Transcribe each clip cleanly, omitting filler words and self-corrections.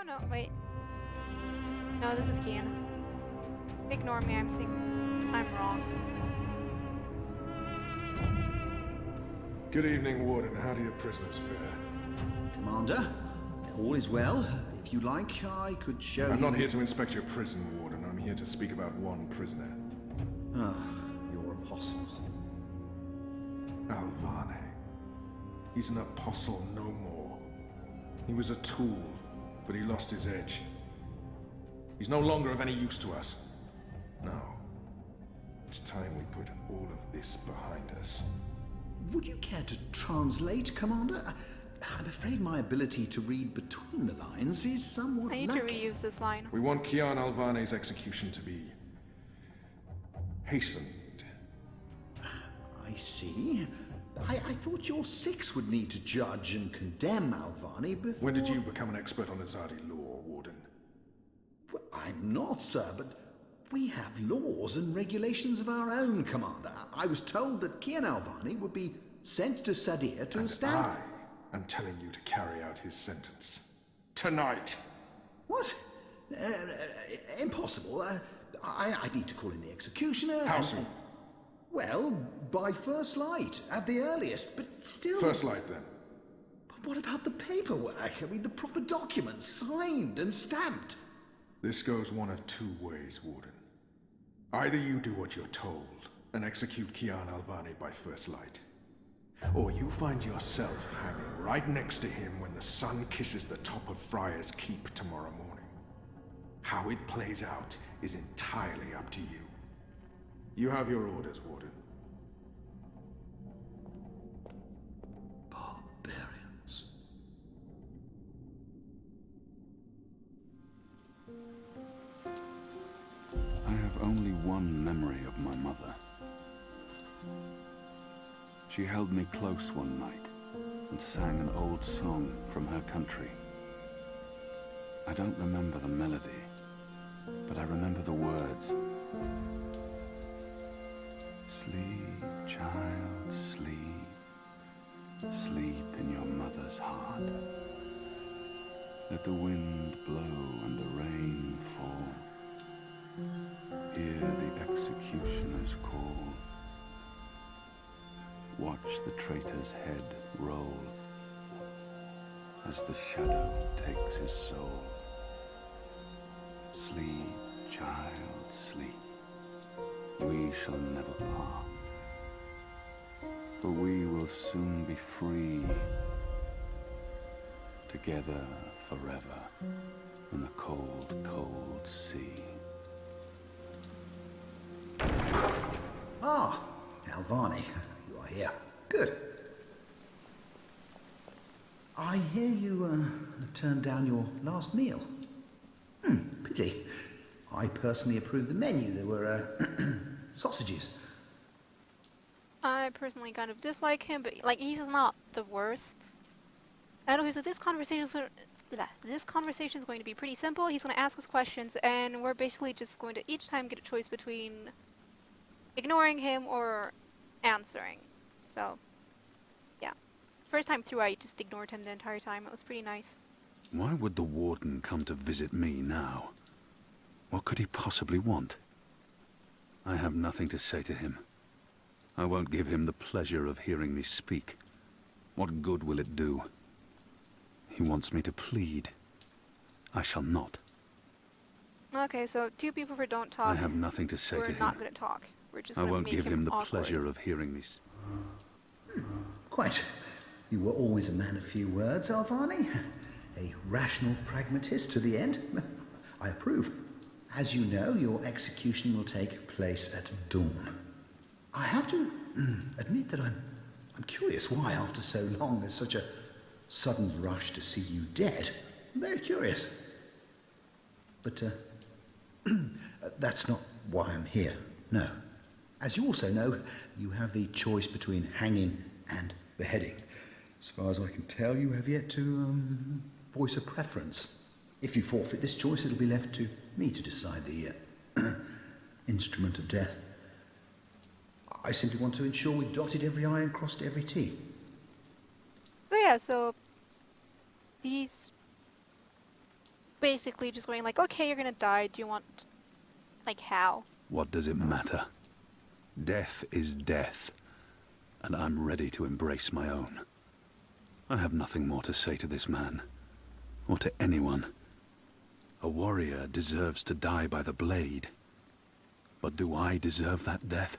Oh no, wait. No, this is Kian. Ignore me, I'm wrong. Good evening, Warden. How do your prisoners fare? Commander, all is well. If you like, I could show you... I'm not here to inspect your prison, Warden. I'm here to speak about one prisoner. Ah, your apostle. Alvane. He's an apostle no more. He was a tool, but he lost his edge. He's no longer of any use to us. No. It's time we put all of this behind us. Would you care to translate, Commander? I'm afraid my ability to read between the lines is somewhat I need lacking. to reuse this line. We want Kian Alvane's execution to be hastened. I see. I thought your six would need to judge and condemn Alvane before... When did you become an expert on Azadi law, Warden? Well, I'm not, sir, but we have laws and regulations of our own, Commander. I was told that Kian Alvane would be sent to Sadir to stand... I am telling you to carry out his sentence. Tonight! What? Impossible. I need to call in the executioner. How soon? Well, by first light, at the earliest, but still... First light, then. But what about the paperwork? I mean, the proper documents, signed and stamped. This goes one of two ways, Warden. Either you do what you're told and execute Kian Alvane by first light, or you find yourself hanging right next to him when the sun kisses the top of Friar's Keep tomorrow morning. How it plays out is entirely up to you. You have your orders, Warden. Barbarians. I have only one memory of my mother. She held me close one night and sang an old song from her country. I don't remember the melody, but I remember the words. Sleep, child, sleep. Sleep in your mother's heart. Let the wind blow and the rain fall. Hear the executioner's call. Watch the traitor's head roll as the shadow takes his soul. Sleep, child, sleep. We shall never part, for we will soon be free, together forever in the cold, cold sea. Ah, Alvane, you are here. Good. I hear you turned down your last meal. Pity. I personally approved the menu. There were sausages. I personally kind of dislike him, but like he's not the worst. And okay, so this conversation is going to be pretty simple. He's going to ask us questions, and we're basically just going to each time get a choice between ignoring him or answering. So, yeah. First time through, I just ignored him the entire time. It was pretty nice. Why would the warden come to visit me now? What could he possibly want? I have nothing to say to him. I won't give him the pleasure of hearing me speak. What good will it do? He wants me to plead. I shall not. Okay, so two people for don't talk. I have nothing to say to him. We're not going to talk. We're just I going to won't make give him the awkward. pleasure of hearing me speak. Quite. You were always a man of few words, Alvane. A rational pragmatist to the end. I approve. As you know, your execution will take place at dawn. I have to admit that I'm curious why, after so long, there's such a sudden rush to see you dead. I'm very curious. But that's not why I'm here. No. As you also know, you have the choice between hanging and beheading. As far as I can tell, you have yet to voice a preference. If you forfeit this choice, it'll be left to me to decide the instrument of death. I simply want to ensure we dotted every I and crossed every T. So yeah, so these basically just going like, okay, you're gonna die. Do you want, like, how? What does it matter? Death is death, and I'm ready to embrace my own. I have nothing more to say to this man, or to anyone. A warrior deserves to die by the blade. But do I deserve that death?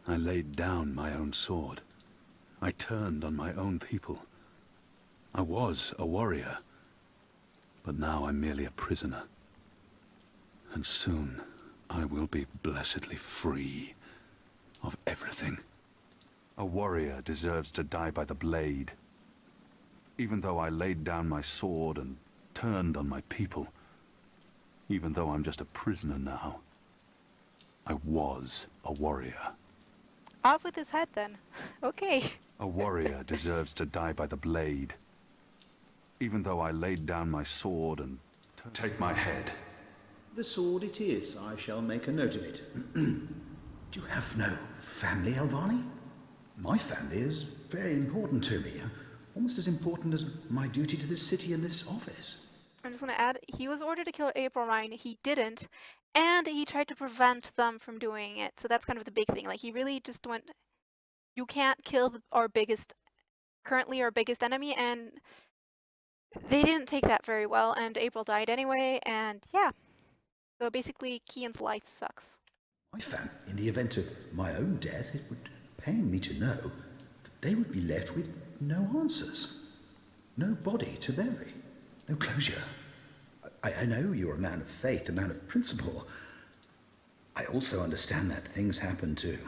I laid down my own sword. I turned on my own people. I was a warrior, but now I'm merely a prisoner. And soon I will be blessedly free of everything. A warrior deserves to die by the blade. Even though I laid down my sword and turned on my people, even though I'm just a prisoner now, I was a warrior. Off with his head then. Okay. A warrior deserves to die by the blade. Even though I laid down my sword and take my head. The sword it is. I shall make a note of it. Do you have no family, Alvani? My family is very important to me. Almost as important as my duty to this city and this office. I'm just gonna add, he was ordered to kill April Ryan, he didn't, and he tried to prevent them from doing it, so that's kind of the big thing. Like, he really just went, you can't kill currently our biggest enemy, and they didn't take that very well, and April died anyway, and yeah. So basically, Kian's life sucks. My family, in the event of my own death, it would pain me to know that they would be left with no answers, no body to bury, no closure. I know you're a man of faith, a man of principle. I also understand that things happen to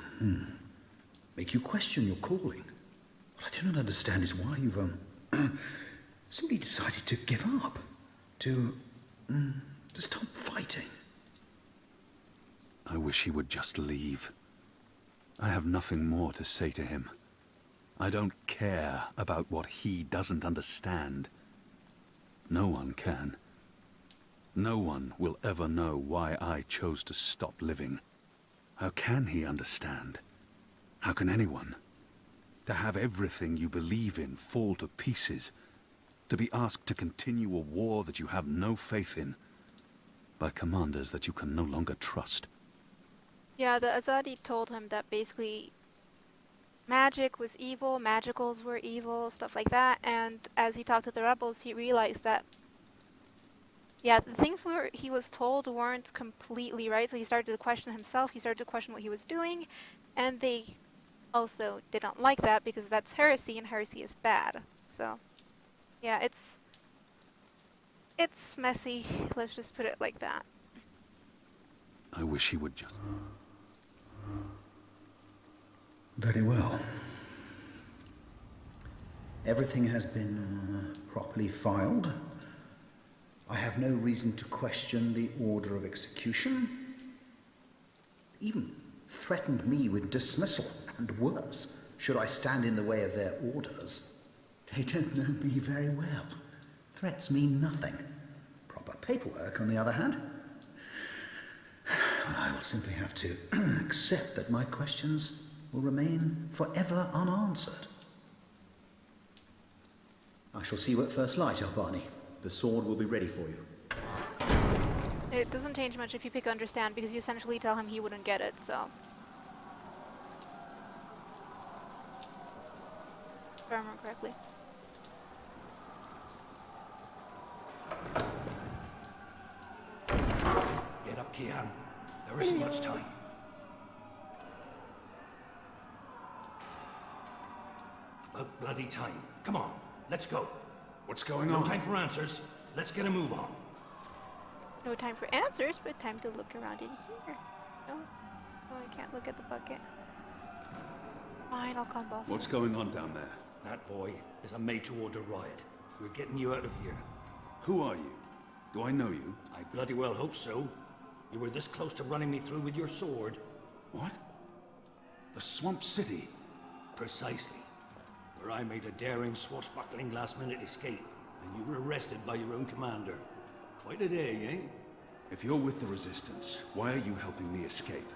make you question your calling. What I do not understand is why you've simply decided to give up, to stop fighting. I wish he would just leave. I have nothing more to say to him. I don't care about what he doesn't understand. No one can. No one will ever know why I chose to stop living. How can he understand? How can anyone? To have everything you believe in fall to pieces. To be asked to continue a war that you have no faith in. By commanders that you can no longer trust. Yeah, the Azadi told him that basically magic was evil, magicals were evil, stuff like that, and as he talked to the rebels, he realized that, yeah, the things he was told weren't completely right, so he started to question himself, he started to question what he was doing, and they also didn't like that because that's heresy, and heresy is bad. So, yeah, it's messy, let's just put it like that. I wish he would just... Very well. Everything has been properly filed. I have no reason to question the order of execution. Even threatened me with dismissal, and worse, should I stand in the way of their orders. They don't know me very well. Threats mean nothing. Proper paperwork, on the other hand. I will simply have to accept that my questions will remain forever unanswered. I shall see you at first light, Alvani. The sword will be ready for you. It doesn't change much if you pick understand, because you essentially tell him he wouldn't get it, so... If I remember correctly. Get up, Kian. There isn't much time. About bloody time. Come on, let's go. What's going No on? time for answers. Let's get a move on. No time for answers, but time to look around in here. No? Oh, I can't look at the bucket. Fine, I'll call boss. What's going on down there? That boy is a made-to-order riot. We're getting you out of here. Who are you? Do I know you? I bloody well hope so. You were this close to running me through with your sword. What? The Swamp City? Precisely. Where I made a daring, swashbuckling last-minute escape, and you were arrested by your own commander. Quite a day, eh? If you're with the Resistance, why are you helping me escape?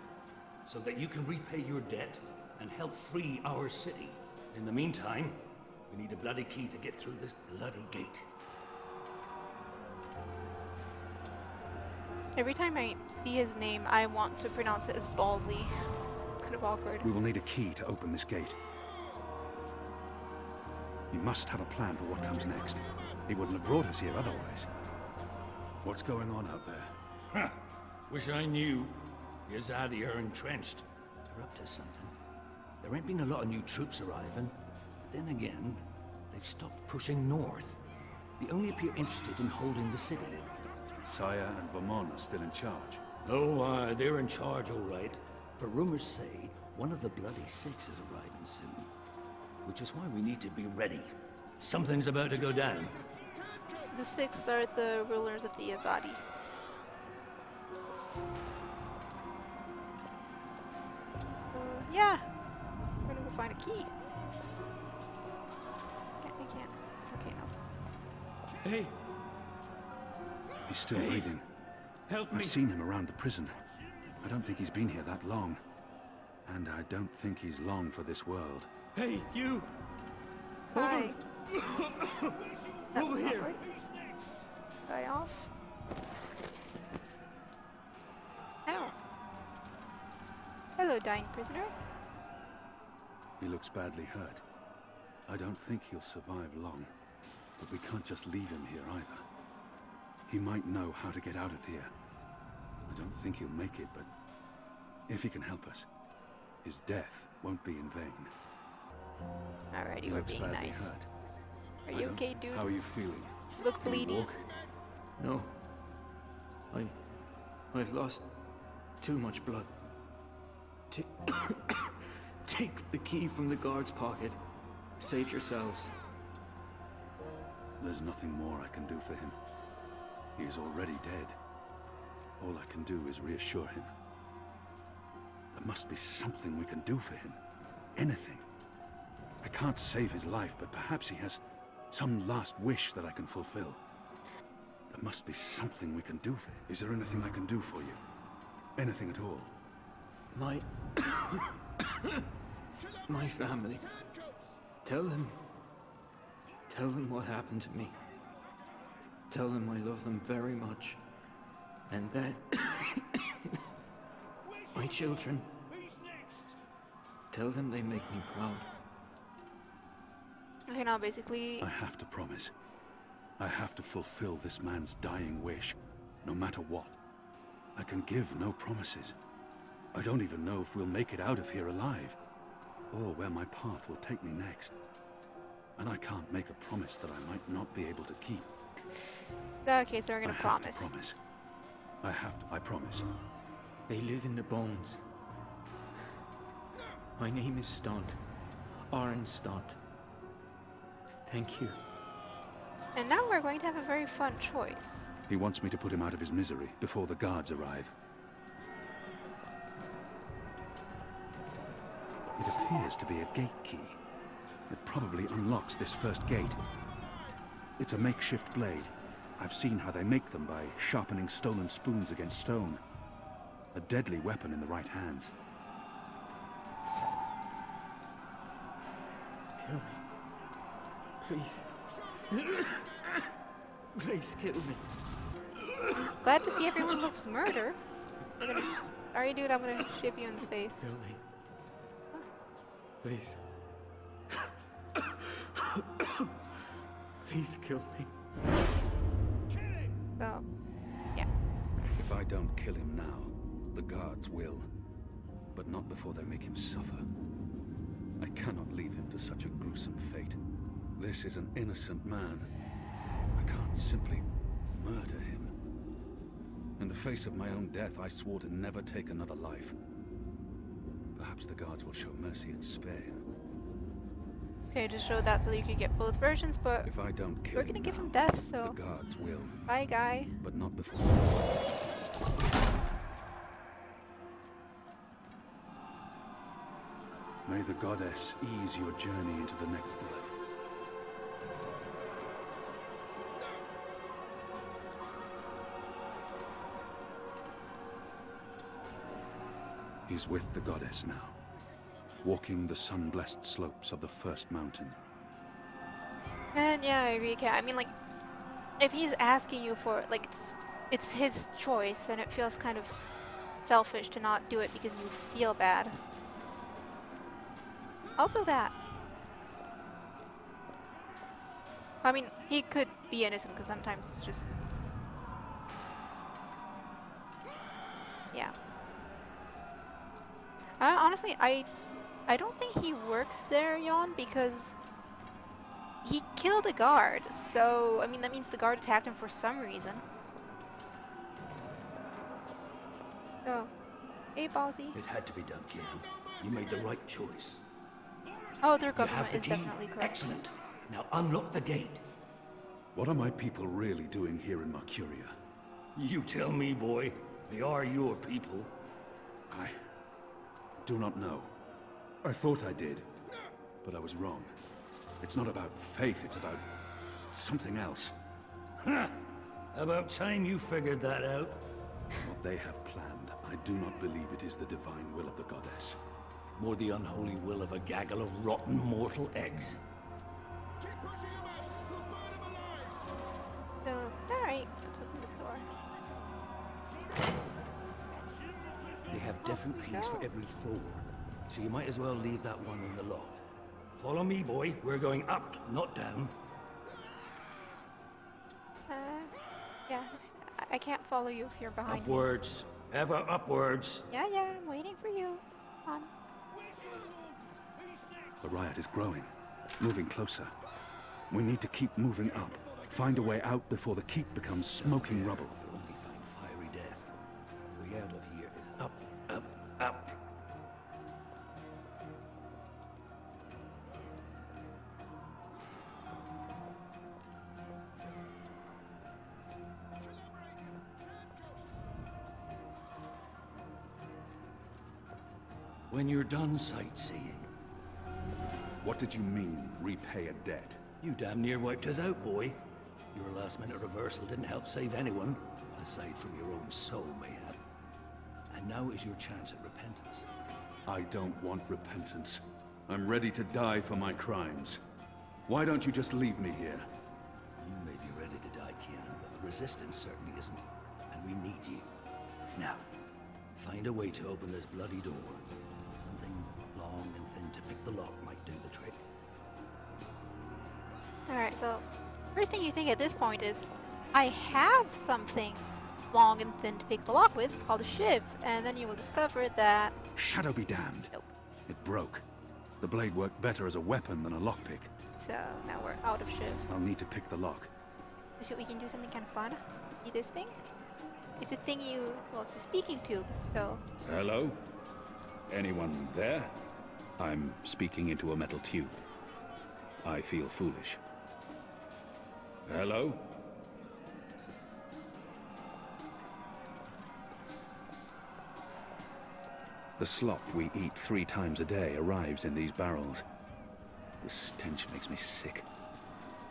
So that you can repay your debt and help free our city. In the meantime, we need a bloody key to get through this bloody gate. Every time I see his name, I want to pronounce it as ballsy. Kind of awkward. We will need a key to open this gate. He must have a plan for what comes next. He wouldn't have brought us here otherwise. What's going on out there? Huh. Wish I knew. The Azadi are entrenched. They're up to something. There ain't been a lot of new troops arriving. But then again, they've stopped pushing north. They only appear interested in holding the city. Saya and Vermont are still in charge. Oh, they're in charge, all right. But rumors say one of the Bloody Six is arriving soon. Which is why we need to be ready. Something's about to go down. The Six are the rulers of the Azadi. Yeah. We're gonna go find a key. I can't. Okay, no. Hey, He's still breathing. help me. I've seen him around the prison. I don't think he's been here that long. And I don't think he's long for this world. Hey, you! Hi. That Over was here. awkward. Guy off. Ow. Hello, dying prisoner. He looks badly hurt. I don't think he'll survive long. But we can't just leave him here either. He might know how to get out of here. I don't think he'll make it, but if he can help us, his death won't be in vain. Alrighty, He we're looks being badly nice. hurt. Are I you don't- okay, dude? How are you feeling? Look Can you bleedy. walk? No. I've lost too much blood. Take the key from the guard's pocket. Save yourselves. There's nothing more I can do for him. He is already dead. All I can do is reassure him. There must be something we can do for him. Anything. I can't save his life, but perhaps he has some last wish that I can fulfill. There must be something we can do for him. Is there anything I can do for you? Anything at all? My... my family. Tell them what happened to me. Tell them I love them very much. And that... my children. Tell them they make me proud. Okay, now basically, I have to promise. I have to fulfill this man's dying wish, no matter what. I can give no promises. I don't even know if we'll make it out of here alive, or where my path will take me next. And I can't make a promise that I might not be able to keep. okay, so we're gonna I have promise. to promise. I promise. They live in the bones. My name is Stunt. Arn Stunt. Thank you. And now we're going to have a very fun choice. He wants me to put him out of his misery before the guards arrive. It appears to be a gate key. It probably unlocks this first gate. It's a makeshift blade. I've seen how they make them by sharpening stolen spoons against stone. A deadly weapon in the right hands. Kill me. Please. Please kill me. Glad to see everyone loves murder. Alright, dude, I'm gonna ship you in the face. Kill me. Please. Please kill me. So, yeah. If I don't kill him now, the guards will. But not before they make him suffer. I cannot leave him to such a gruesome fate. This is an innocent man. I can't simply murder him. In the face of my own death, I swore to never take another life. Perhaps the guards will show mercy and spare him. Okay, just show that so that you could get both versions, but If I don't kill we're him gonna give him now, death, so the guards will. bye, guy. But not before. May the goddess ease your journey into the next life. He's with the goddess now, walking the sun-blessed slopes of the first mountain. And yeah, I agree, Kat. I mean, like, if he's asking you for, like, it's his choice, and it feels kind of selfish to not do it because you feel bad. Also that. I mean, he could be innocent because sometimes it's just... Yeah. Honestly, I don't think he works there, Jon, because he killed a guard. So, I mean, that means the guard attacked him for some reason. Oh. Hey, Ballsy. It had to be done, Kieran. You made the right choice. Oh, their You government have the is key? definitely correct. Excellent. Now unlock the gate. What are my people really doing here in Mercuria? You tell me, boy. They are your people. I do not know. I thought I did, but I was wrong. It's not about faith, it's about something else. About time you figured that out. What they have planned, I do not believe it is the divine will of the goddess. More the unholy will of a gaggle of rotten mortal eggs. So, alright, let's open this door. They have different keys for every floor, so you might as well leave that one in the lock. Follow me, boy. We're going up, not down. Yeah, I can't follow you if you're behind me. Upwards. Ever upwards. Yeah, I'm waiting for you. Come on. The riot is growing, moving closer. We need to keep moving up. Find a way out before the keep becomes smoking rubble. You'll only find fiery death. The way out of here is up, up, up. When you're done sightseeing, What did you mean, repay a debt? you damn near wiped us out, boy. Your last-minute reversal didn't help save anyone, aside from your own soul, mayhap. And now is your chance at repentance. I don't want repentance. I'm ready to die for my crimes. Why don't you just leave me here? You may be ready to die, Kian, but the Resistance certainly isn't. And we need you. Now, find a way to open this bloody door. Something long and thin to pick the lock might do the trick. Alright, so first thing you think at this point is, I have something long and thin to pick the lock with. It's called a shiv. And then you will discover that... Shadow be damned. Nope. It broke. The blade worked better as a weapon than a lockpick. So now we're out of shiv. I'll need to pick the lock. So we can do something kind of fun. See this thing? It's a thing you... Well, it's a speaking tube, so... Hello? Anyone there? I'm speaking into a metal tube. I feel foolish. Hello? The slop we eat 3 times a day arrives in these barrels. The stench makes me sick.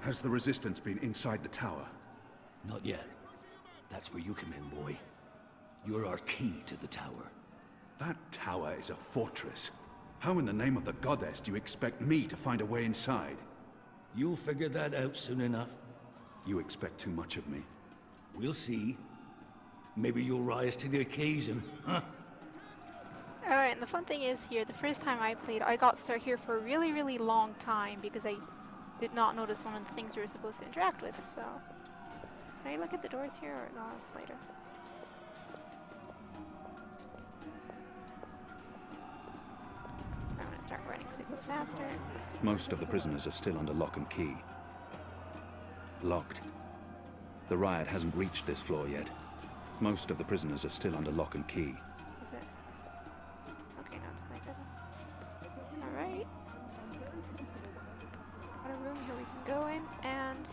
Has the Resistance been inside the tower? Not yet. That's where you come in, boy. You're our key to the tower. That tower is a fortress. How in the name of the goddess do you expect me to find a way inside? You'll figure that out soon enough. You expect too much of me. We'll see. Maybe you'll rise to the occasion, huh? Alright, and the fun thing is here, the first time I played, I got stuck here for a really, really long time because I did not notice one of the things we were supposed to interact with, so... Can I look at the doors here, or no, it's later? I'm gonna start running so it goes faster. Most of the prisoners are still under lock and key. Locked. The riot hasn't reached this floor yet. Most of the prisoners are still under lock and key. Is it? Okay, no, it's later then. Alright. Got a room here we can go in, and...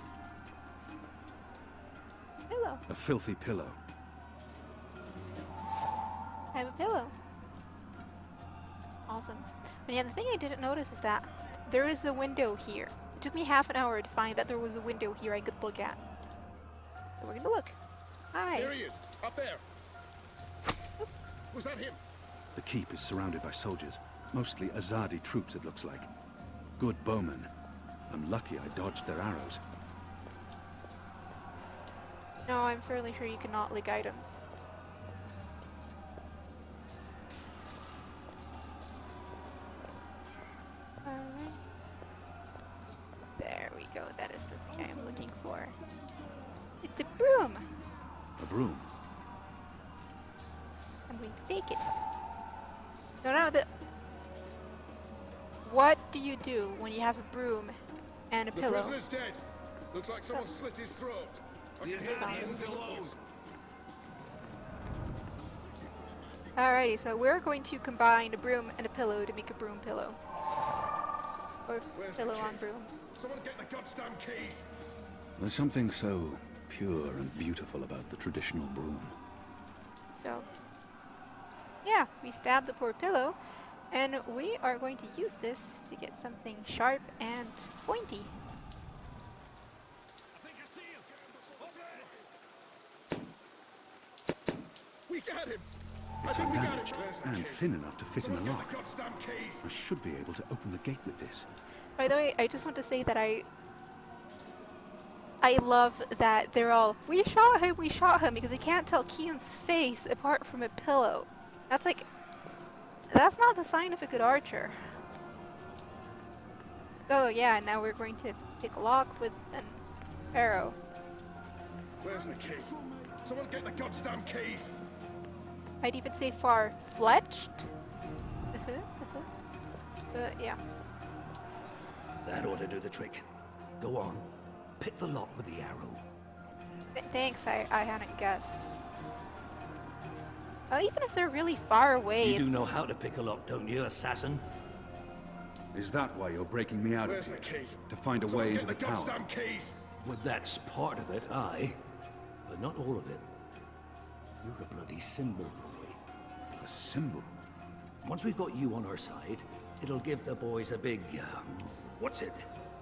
Pillow. A filthy pillow. I have a pillow. Awesome. And yeah, the thing I didn't notice is that there is a window here. It took me half an hour to find that there was a window here I could look at. So we're gonna look. Hi. There he is, up there. Oops. Was that him? The keep is surrounded by soldiers. Mostly Azadi troops, it looks like. Good bowmen. I'm lucky I dodged their arrows. No, I'm fairly sure you cannot leak items. Alright. There we go, that is the thing I am looking for. It's a broom! A broom. I'm going to take it. No, what do you do when you have a broom and a The pillow? prisoner's dead. Looks like someone slit his throat. Alrighty, so we're going to combine a broom and a pillow to make a broom pillow. Or Where's the pillow on key? broom. Someone get the goddamn keys. There's something so pure and beautiful about the traditional broom. So, yeah, we stabbed the poor pillow, and we are going to use this to get something sharp and pointy. We got him. It's I think we got him. undamaged Where's the and key? thin enough to fit in a Someone lock. get the goddamn keys. I should be able to open the gate with this. By the way, I just want to say that I love that they're all, we shot him, because they can't tell Kian's face apart from a pillow. That's like, that's not the sign of a good archer. Oh yeah, now we're going to pick a lock with an arrow. Where's the key? Someone get the goddamn keys. I'd even say far-fletched. Yeah. That ought to do the trick. Go on. Pick the lock with the arrow. Thanks, I hadn't guessed. Oh, even if they're really far away, You do it's... know how to pick a lock, don't you, assassin? Is that why you're breaking me out Where's of the here? key? To find a Someone way get into the the tower? goddamn keys. Well, that's part of it, aye. But not all of it. You're a bloody symbol, boy. A symbol? Once we've got you on our side, it'll give the boys a big, what's it?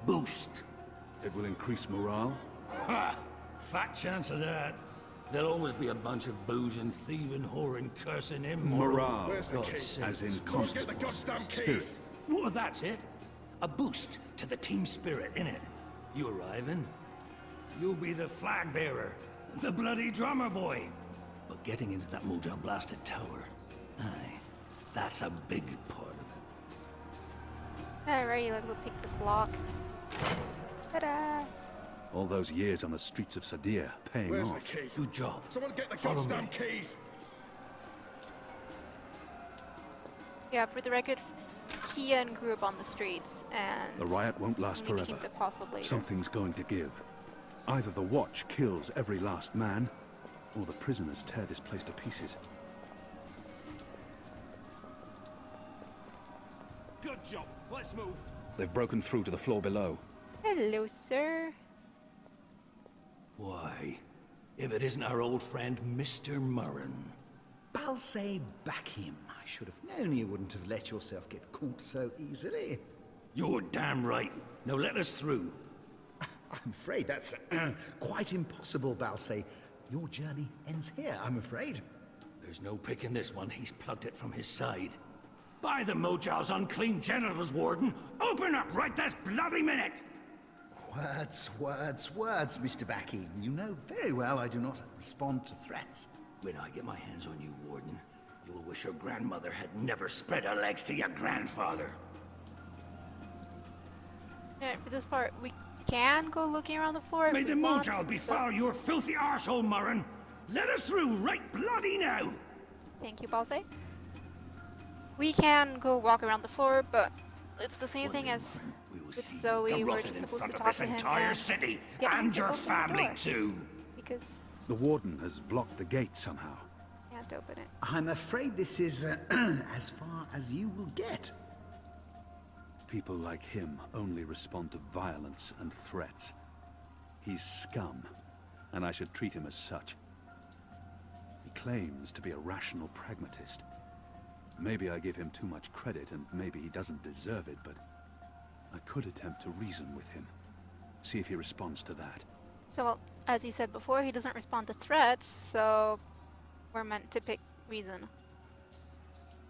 Boost. It will increase morale? Ha! Fat chance of that. There'll always be a bunch of boozing, thieving, whoring, cursing, immoral... Morale. Where's the God's key? sake. As in Someone get the constables. goddamn keys. Spirit. Well, that's it. A boost to the team spirit, innit? You arriving? You'll be the flag bearer, the bloody drummer boy. But getting into that Mojo blasted tower, aye, that's a big part of it. Alrighty, let's go pick this lock. Ta-da! All those years on the streets of Sadir paying Where's the off. key? Good job. Someone get the Follow goddamn me. keys. Yeah, for the record, Kian grew up on the streets, and The riot won't last only forever. became the apostle later. Something's going to give. Either the Watch kills every last man, or the prisoners tear this place to pieces. Good job. Let's move. They've broken through to the floor below. Hello, sir. Why, if it isn't our old friend, Mr. Murren. Balsay back him. I should have known you wouldn't have let yourself get caught so easily. You're damn right. Now let us through. I'm afraid that's quite impossible, Balsay. Your journey ends here, I'm afraid. There's no picking this one. He's plugged it from his side. By the Mojal's unclean genitals, Warden! Open up right this bloody minute! Words, Mr. Bakim. You know very well I do not respond to threats. When I get my hands on you, Warden, you'll wish your grandmother had never spread her legs to your grandfather. Yeah, for this part, we can go looking around the floor if May we the want, Mojal but- befoul your filthy arsehole, Murren! Let us through right bloody now! Thank you, Balsay. We can go walk around the floor, but it's the same One thing day, as Murren, we will with see Zoe. you We're garroted just in supposed to front of talk this to him entire and city get him and to your open the family door. too. Because The warden has blocked the gate somehow. I can't open it. I'm afraid this is as far as you will get. People like him only respond to violence and threats. He's scum, and I should treat him as such. He claims to be a rational pragmatist. Maybe I give him too much credit, and maybe he doesn't deserve it, but I could attempt to reason with him. See if he responds to that. So, well, as you said before, he doesn't respond to threats, so we're meant to pick reason.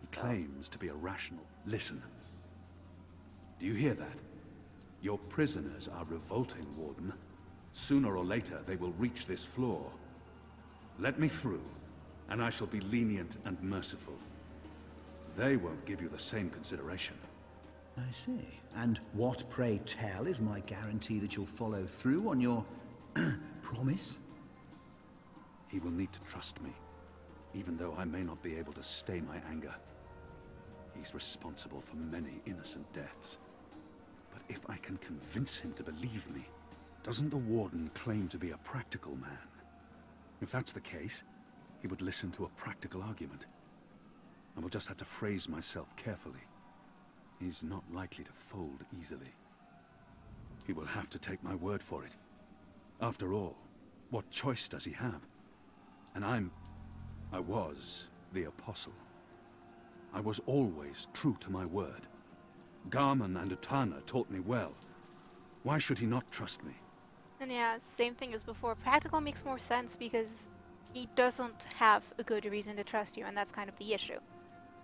He claims to be a rational... Listen. Do you hear that? Your prisoners are revolting, Warden. Sooner or later, they will reach this floor. Let me through, and I shall be lenient and merciful. They won't give you the same consideration. I see. And what, pray tell, is my guarantee that you'll follow through on your promise? He will need to trust me, even though I may not be able to stay my anger. He's responsible for many innocent deaths. But if I can convince him to believe me, doesn't the Warden claim to be a practical man? If that's the case, he would listen to a practical argument. I will just have to phrase myself carefully. He's not likely to fold easily. He will have to take my word for it. After all, what choice does he have? And I was the Apostle. I was always true to my word. Garman and Utana taught me well. Why should he not trust me? And yeah, same thing as before. Practical makes more sense because he doesn't have a good reason to trust you, and that's kind of the issue.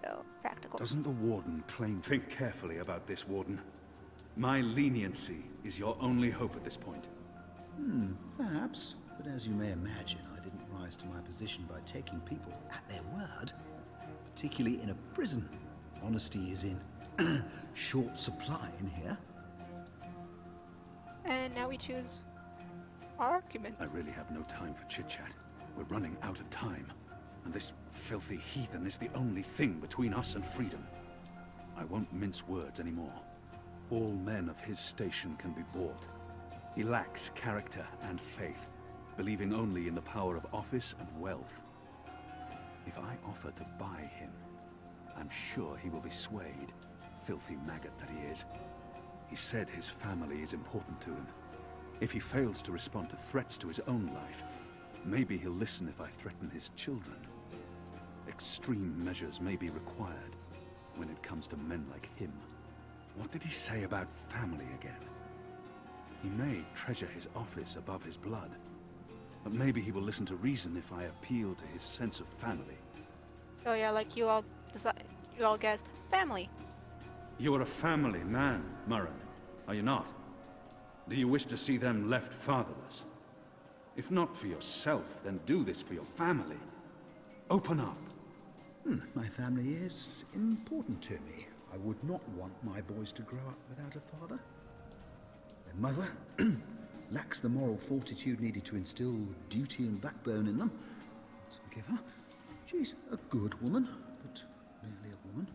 So, practical. Doesn't the Warden claim... Think carefully about this, Warden. My leniency is your only hope at this point. Perhaps. But as you may imagine, I didn't rise to my position by taking people at their word. Particularly in a prison. Honesty is in short supply in here. And now we choose arguments. I really have no time for chit-chat. We're running out of time. And this filthy heathen is the only thing between us and freedom. I won't mince words anymore. All men of his station can be bought. He lacks character and faith, believing only in the power of office and wealth. If I offer to buy him, I'm sure he will be swayed, filthy maggot that he is. He said his family is important to him. If he fails to respond to threats to his own life, maybe he'll listen if I threaten his children. Extreme measures may be required when it comes to men like him. What did he say about family again? He may treasure his office above his blood, but maybe he will listen to reason if I appeal to his sense of family. Oh yeah, like you all guessed family. You are a family man, Murren, are you not? Do you wish to see them left fatherless? If not for yourself, then do this for your family. Open up. My family is important to me. I would not want my boys to grow up without a father. Their mother lacks the moral fortitude needed to instill duty and backbone in them. Let's forgive her. She's a good woman, but merely a woman.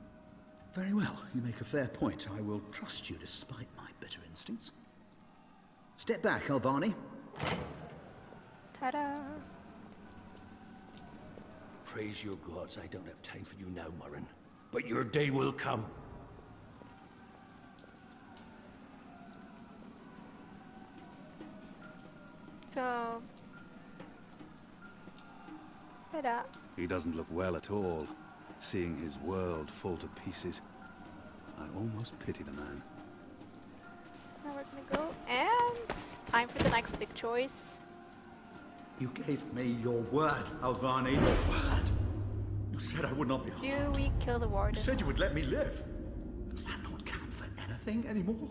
Very well, you make a fair point. I will trust you despite my bitter instincts. Step back, Alvani. Ta-da! Praise your gods, I don't have time for you now, Murren. But your day will come. So... ta-da. He doesn't look well at all, seeing his world fall to pieces. I almost pity the man. Now we're gonna go, and time for the next big choice. You gave me your word, Alvani. Your word. You said I would not be harmed. Do we kill the warden? You said you would let me live. Does that not count for anything anymore?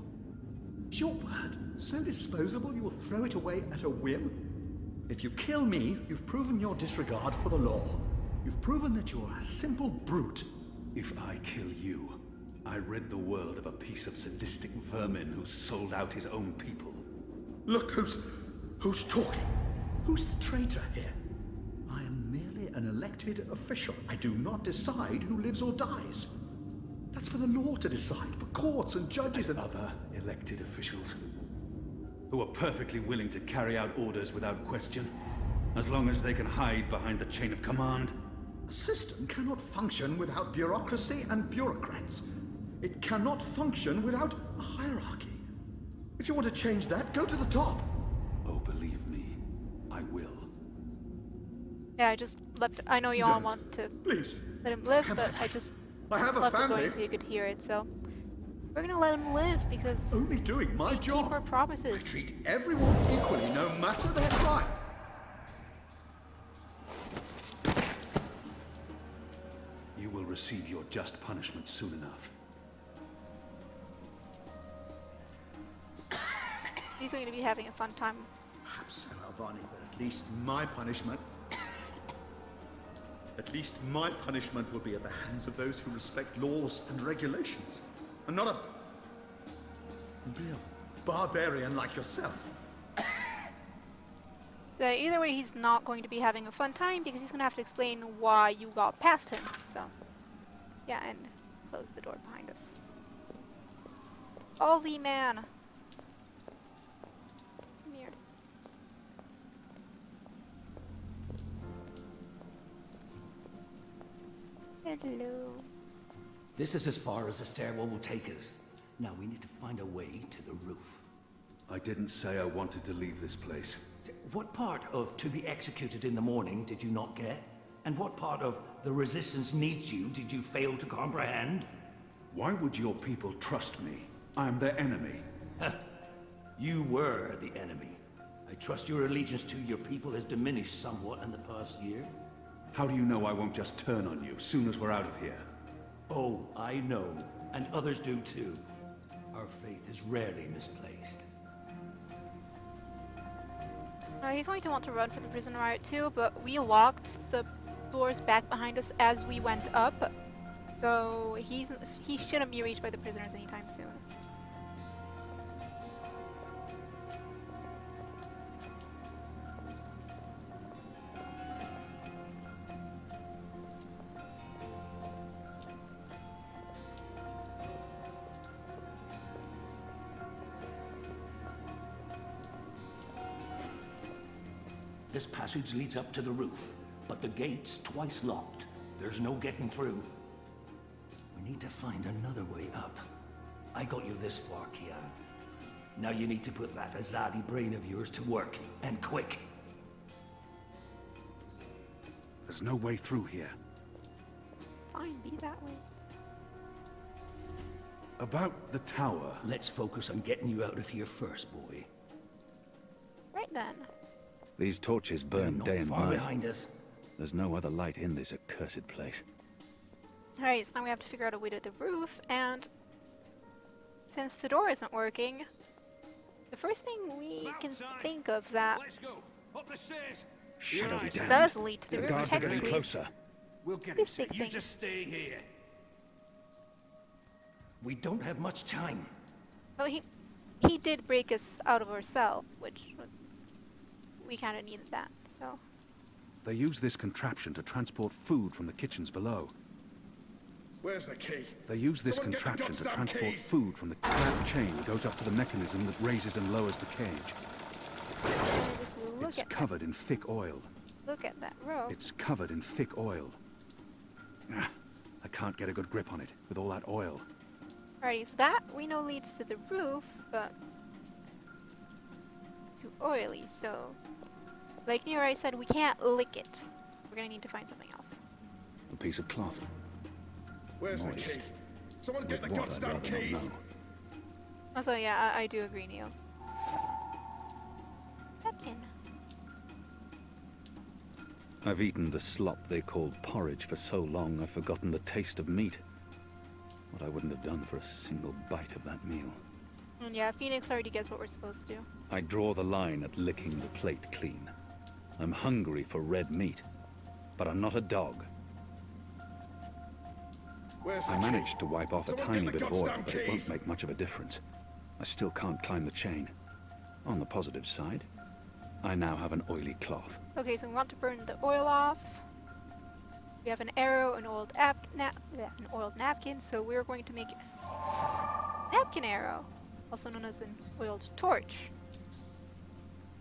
Is your word so disposable you will throw it away at a whim? If you kill me, you've proven your disregard for the law. You've proven that you're a simple brute. If I kill you, I rid the world of a piece of sadistic vermin who sold out his own people. Look who's talking. Who's the traitor here? I am merely an elected official. I do not decide who lives or dies. That's for the law to decide, for courts and judges and Other elected officials who are perfectly willing to carry out orders without question, as long as they can hide behind the chain of command. A system cannot function without bureaucracy and bureaucrats. It cannot function without a hierarchy. If you want to change that, go to the top. Oh, believe me, I will. Yeah, I just left. I know you all Don't. want to Please. let him live, Come but back. I just I have a left it family. going so you could hear it. So we're gonna let him live because Only doing my we job. keep our promises. I treat everyone equally, no matter their crime. You will receive your just punishment soon enough. He's going to be having a fun time. Perhaps so, Alvani, but at least my punishment At least my punishment will be at the hands of those who respect laws and regulations, and not be a barbarian like yourself. So either way, he's not going to be having a fun time because he's going to have to explain why you got past him. So, yeah, and close the door behind us. Ballsy man. Come here. Hello. This is as far as the stairwell will take us. Now we need to find a way to the roof. I didn't say I wanted to leave this place. What part of to be executed in the morning did you not get? And what part of the resistance needs you did you fail to comprehend? Why would your people trust me? I'm their enemy. You were the enemy. I trust your allegiance to your people has diminished somewhat in the past year. How do you know I won't just turn on you soon as we're out of here? Oh, I know, and others do too. Our faith is rarely misplaced. He's going to want to run for the prison riot too, but we locked the doors back behind us as we went up, so he shouldn't be reached by the prisoners anytime soon. This passage leads up to the roof, but the gate's twice locked. There's no getting through. We need to find another way up. I got you this far, Kian. Now you need to put that Azadi brain of yours to work, and quick. There's no way through here. Fine, be that way. About the tower. Let's focus on getting you out of here first, boy. Right then. These torches They're burn not day and far night. behind us. There's no other light in this accursed place. Alright, so now we have to figure out a way to the roof, and since the door isn't working, the first thing we can think of that Let's go. Up the stairs. Shadow be damned. does lead to the The roof guards are getting technically is closer. We'll get this it. big You thing. just stay here. We don't have much time. Oh, he did break us out of our cell, which was, we kind of needed that, so. They use this contraption to transport food from the kitchens below. Where's the key? They use this Someone get the contraption to goddamn transport keys. food from the... That chain goes up to the mechanism that raises and lowers the cage. If you look It's at covered in thick oil. look at that rope. It's covered in thick oil. Ah, I can't get a good grip on it with all that oil. Alrighty, so that we know leads to the roof, but too oily, so like Nerai said, we can't lick it. We're gonna need to find something else. A piece of cloth. Where's the Moist. key? Someone get With the what, I'd goddamn rather not keys. know. Also, yeah, I do agree, Neil. Napkin. I've eaten the slop they called porridge for so long I've forgotten the taste of meat. What I wouldn't have done for a single bite of that meal. And yeah, Phoenix already gets what we're supposed to do. I draw the line at licking the plate clean. I'm hungry for red meat, but I'm not a dog. Where's the I key? managed to wipe off a Someone tiny get the bit of oil, goddamn but it won't keys. make much of a difference. I still can't climb the chain. On the positive side, I now have an oily cloth. Okay, so we want to burn the oil off. We have an arrow, an oiled napkin, so we're going to make napkin arrow, also known as an oiled torch.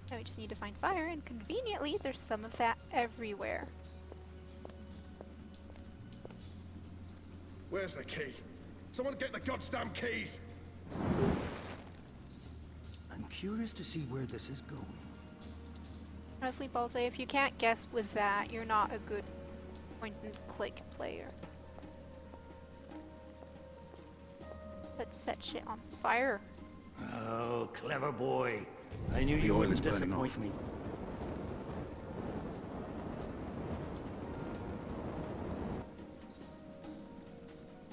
Now we just need to find fire, and conveniently, there's some of that everywhere. Where's the key? Someone get the goddamn keys. I'm curious to see where this is going. Honestly, I'll say if you can't guess with that, you're not a good point-and-click player. Let's set shit on fire. Oh, clever boy. I knew The you oil wouldn't is burning disappoint off. me.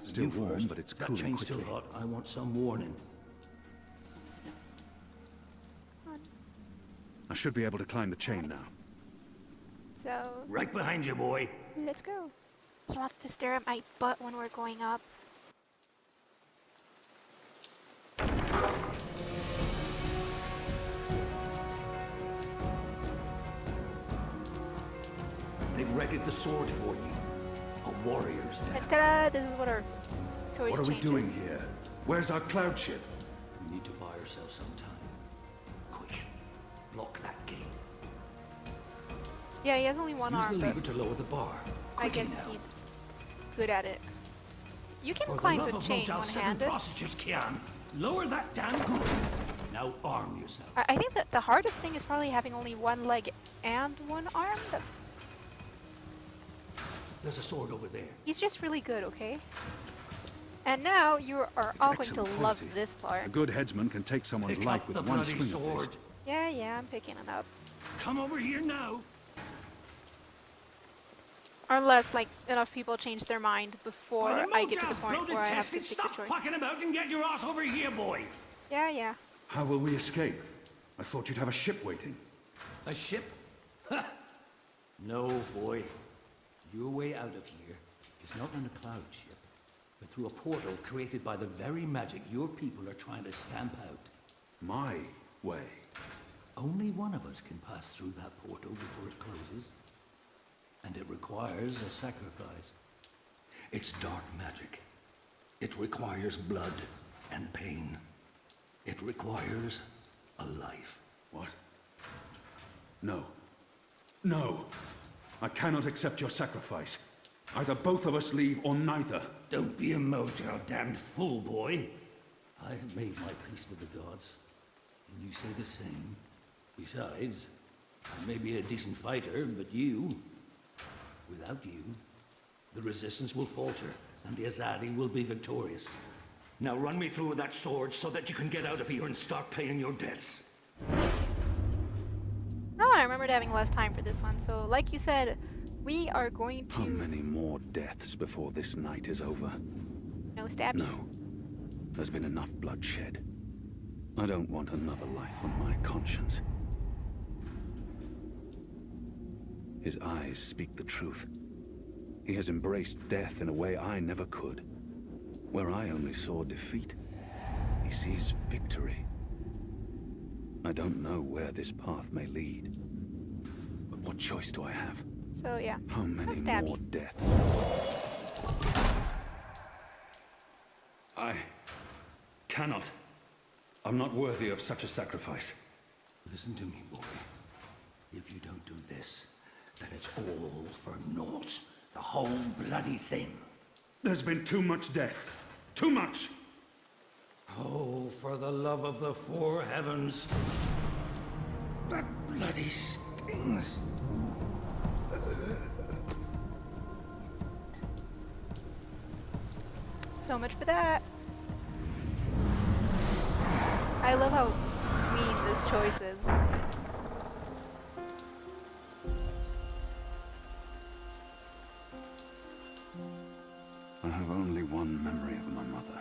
Still You warm, first. but it's That cooling chain's quickly. still hot. I want some warning. I should be able to climb the chain now. So Right behind you, boy. let's go. He wants to stare at my butt when we're going up. They've readied the sword for you. A warrior's And death. ta-da! This is what our choice What are we changes. doing here? Where's our cloud ship? We need to buy ourselves some time. Quick, block that gate. Yeah, he has only one Use arm, the but lever to lower the bar. I Quickly guess now. he's good at it. You can For the climb love a of chain Mojal's 7 one-handed. prostitutes, Kian, lower that damn group. Now arm yourself. I think that the hardest thing is probably having only one leg and one arm. There's a sword over there. He's just really good, okay? And now you are It's all going to excellent love quality. this A part. good headsman can take someone's Pick life up with the one bloody swing of sword. this. Yeah, I'm picking it up. Come over here now. Unless, like, enough people change their mind before For I get to the Mojal's point bloated where I have to testes, pick the stop choice. fucking about and get your ass over here, boy. Yeah. How will we escape? I thought you'd have a ship waiting. A ship? Ha! No, boy. Your way out of here is not in a cloud ship, but through a portal created by the very magic your people are trying to stamp out. My way. Only one of us can pass through that portal before it closes. And it requires a sacrifice. It's dark magic. It requires blood and pain. It requires a life. What? No. No. I cannot accept your sacrifice. Either both of us leave or neither. Don't be a Mojal damned fool, boy. I have made my peace with the gods. Can you say the same? Besides, I may be a decent fighter, but without you, the resistance will falter, and the Azadi will be victorious. Now run me through with that sword so that you can get out of here and start paying your debts. Oh, I remembered having less time for this one. So, like you said, we are going to... How many more deaths before this night is over? No stabby. No. There's been enough bloodshed. I don't want another life on my conscience. His eyes speak the truth. He has embraced death in a way I never could. Where I only saw defeat, he sees victory. I don't know where this path may lead. But what choice do I have? So, yeah. How many stabby. more deaths? I cannot. I'm not worthy of such a sacrifice. Listen to me, boy. If you don't do this, then it's all for naught. The whole bloody thing. There's been too much death. Too much! Oh, for the love of the four heavens. That bloody stings. So much for that. I love how mean this choice is. I have only one memory of my mother.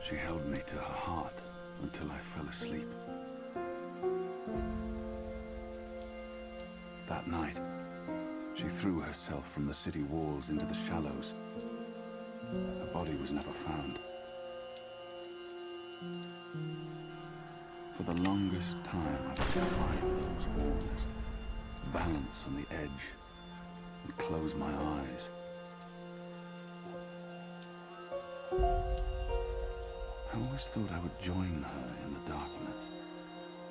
She held me to her heart until I fell asleep. That night, she threw herself from the city walls into the shallows. Her body was never found. For the longest time, I would climb those walls, balance on the edge, and close my eyes. I always thought I would join her in the darkness,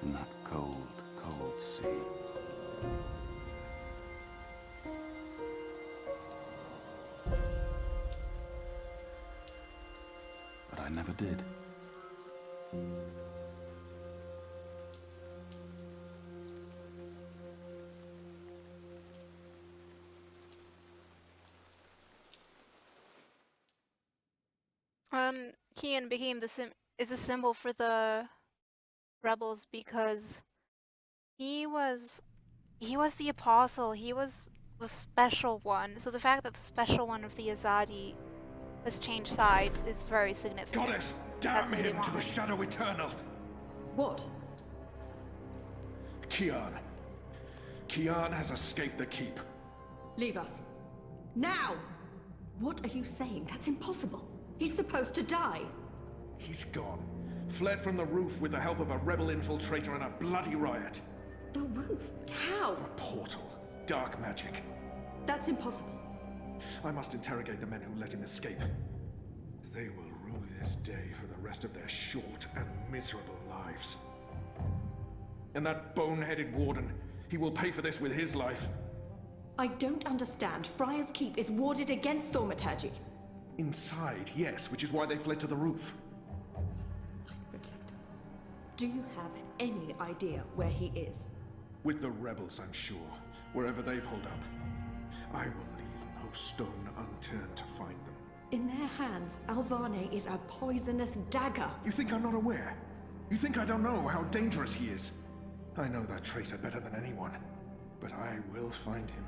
in that cold, cold sea. But I never did. Kian became is a symbol for the rebels because he was the apostle. He was the special one. So the fact that the special one of the Azadi has changed sides is very significant. Goddess, That's damn what they him to want. the Shadow Eternal! What? Kian. Kian has escaped the keep. Leave us. Now! What are you saying? That's impossible. He's supposed to die. He's gone. Fled from the roof with the help of a rebel infiltrator and a bloody riot. The roof? But how? A portal. Dark magic. That's impossible. I must interrogate the men who let him escape. They will rue this day for the rest of their short and miserable lives. And that bone-headed warden, he will pay for this with his life. I don't understand. Friar's Keep is warded against thaumaturgy. Inside, yes, which is why they fled to the roof. Light protectors. Do you have any idea where he is? With the rebels, I'm sure. Wherever they've holed up. I will leave no stone unturned to find them. In their hands, Alvane is a poisonous dagger. You think I'm not aware? You think I don't know how dangerous he is? I know that traitor better than anyone. But I will find him.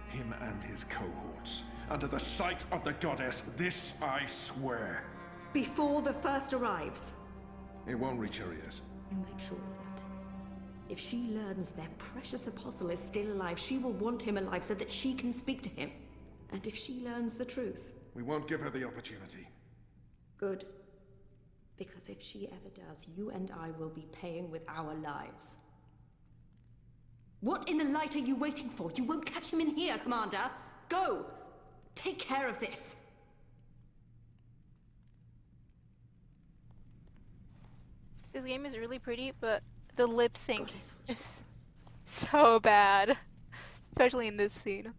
Him and his cohorts. Under the sight of the goddess, this I swear. Before the first arrives. It won't reach her ears. You make sure of that. If she learns their precious apostle is still alive, she will want him alive so that she can speak to him. And if she learns the truth... We won't give her the opportunity. Good. Because if she ever does, you and I will be paying with our lives. What in the light are you waiting for? You won't catch him in here, Commander! Go! Take care of this! This game is really pretty, but the lip sync is so bad. Especially in this scene.